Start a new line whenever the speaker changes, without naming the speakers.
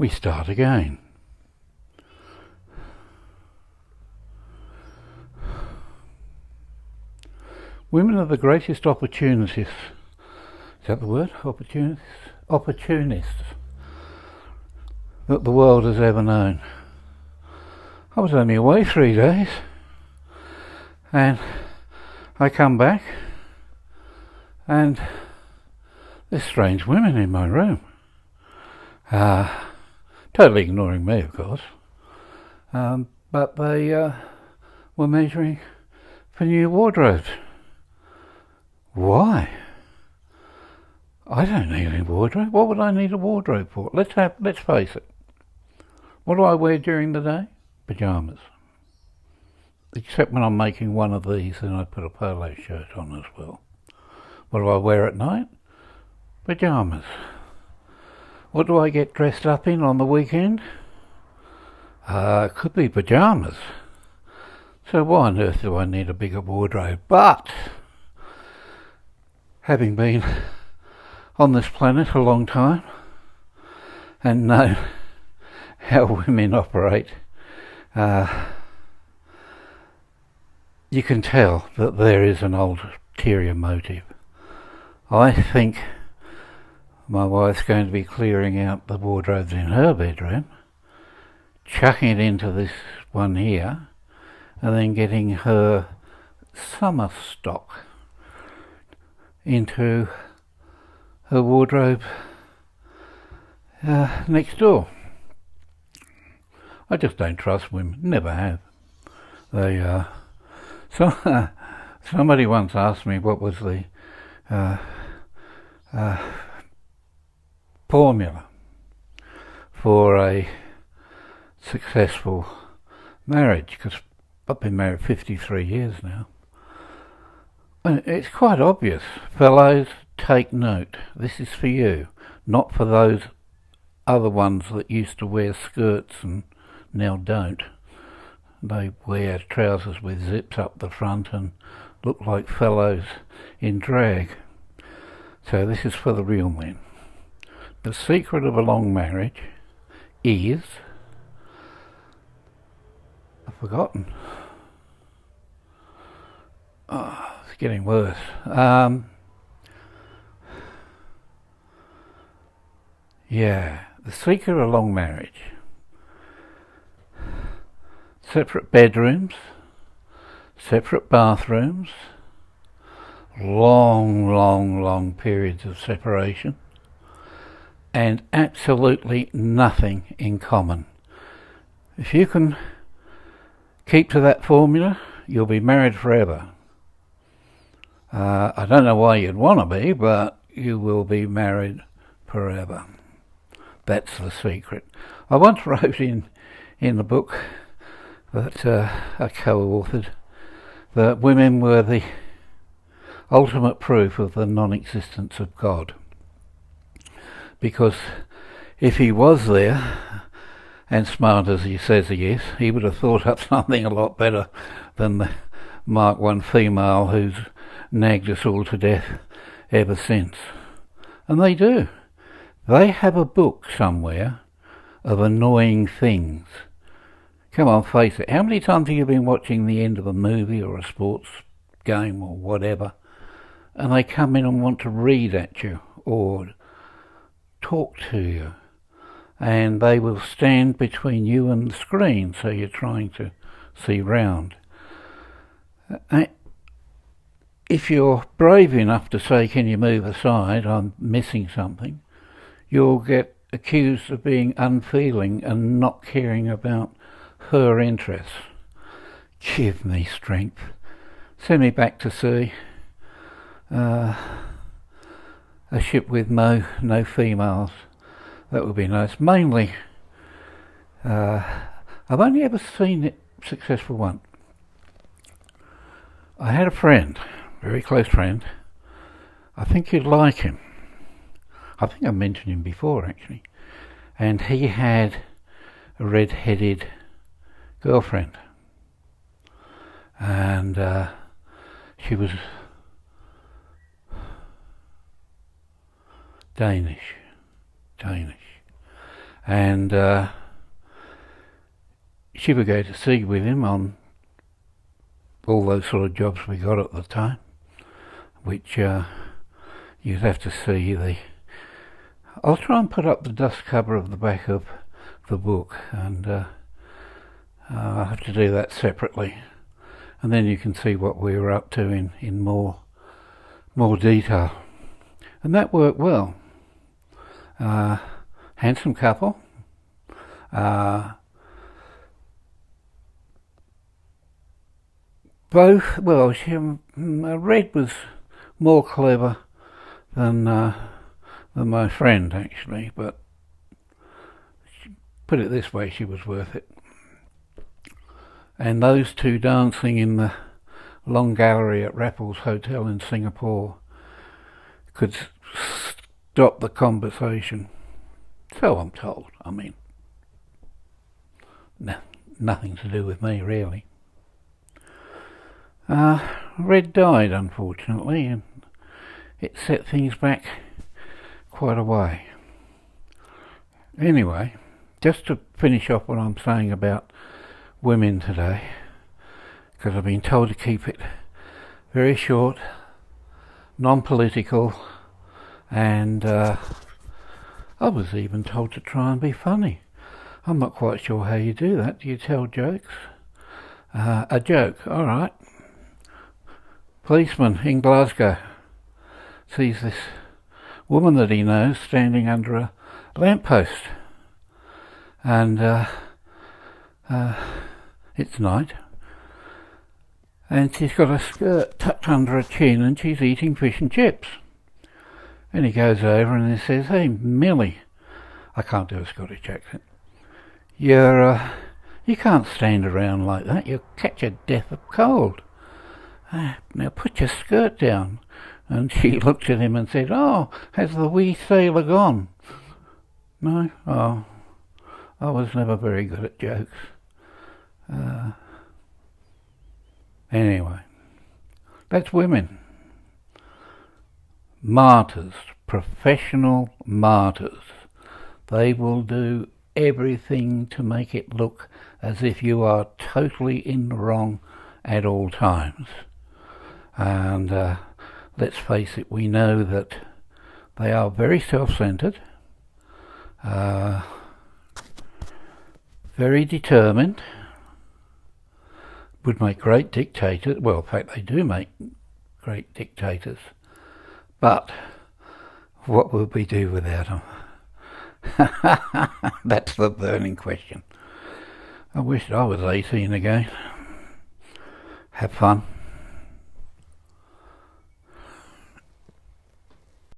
we start again. Women are the greatest opportunists. Is that the word? Opportunists? Opportunists that the world has ever known. I was only away 3 days and I come back and there's strange women in my room. Totally ignoring me, of course. But they were measuring for new wardrobes. Why? I don't need a wardrobe. What would I need a wardrobe for? Let's face it. What do I wear during the day? Pyjamas. Except when I'm making one of these, then I put a polo shirt on as well. What do I wear at night? Pyjamas. What do I get dressed up in on the weekend? Could be pyjamas. So why on earth do I need a bigger wardrobe? But having been on this planet a long time and know how women operate, you can tell that there is an ulterior motive. I think my wife's going to be clearing out the wardrobes in her bedroom, chucking it into this one here, and then getting her summer stock into her wardrobe next door. I just don't trust women, never have. They, somebody once asked me what was the formula for a successful marriage, because I've been married 53 years now. And it's quite obvious. Fellows, take note. This is for you, not for those other ones that used to wear skirts and now don't. They wear trousers with zips up the front and look like fellows in drag. So this is for the real men. The secret of a long marriage is... I've forgotten. Oh, it's getting worse. The secret of a long marriage. Separate bedrooms, separate bathrooms, long periods of separation, and absolutely nothing in common. If you can keep to that formula, you'll be married forever. I don't know why you'd want to be, but you will be married forever. That's the secret. I once wrote in the book that I co-authored that women were the ultimate proof of the non-existence of God. Because if he was there, and smart as he says he is, he would have thought up something a lot better than the Mark I female who's nagged us all to death ever since. And they do. They have a book somewhere of annoying things. Come on, face it. How many times have you been watching the end of a movie or a sports game or whatever, and they come in and want to read at you or talk to you, and they will stand between you and the screen, so you're trying to see round. If you're brave enough to say, can you move aside, I'm missing something, you'll get accused of being unfeeling and not caring about her interests. Give me strength. Send me back to sea. A ship with no females. That would be nice. Mainly, I've only ever seen it successful once. I had a friend, very close friend. I think you'd like him. I think I mentioned him before, actually. And he had a red-headed girlfriend. And she was Danish. and she would go to sea with him on all those sort of jobs we got at the time, which you'd have to see the... I'll try and put up the dust cover of the back of the book, and I'll have to do that separately, and then you can see what we were up to in more detail. And that worked well. Handsome couple. Both, well, Red was more clever than my friend, actually, but put it this way, she was worth it. And those two dancing in the long gallery at Raffles Hotel in Singapore could stop the conversation. So I'm told. I mean, nothing to do with me, really. Red died, unfortunately, and it set things back quite a way. Anyway, just to finish off what I'm saying about women today, because I've been told to keep it very short, non-political, and I was even told to try and be funny. I'm not quite sure how you do that. Do you tell jokes? A joke, alright. Policeman in Glasgow sees this woman that he knows standing under a lamppost, and it's night, and she's got a skirt tucked under her chin, and she's eating fish and chips. And he goes over and he says, "Hey, Millie," I can't do a Scottish accent, you can't stand around like that, you'll catch a death of cold. Now put your skirt down." And she looked at him and said, "Oh, has the wee sailor gone?" No? Oh, I was never very good at jokes. Anyway, that's women. Martyrs, professional martyrs. They will do everything to make it look as if you are totally in the wrong at all times. And let's face it, we know that they are very self-centered, very determined, would make great dictators. Well, in fact, they do make great dictators. But what would we do without them? That's the burning question. I wish I was 18 again. Have fun.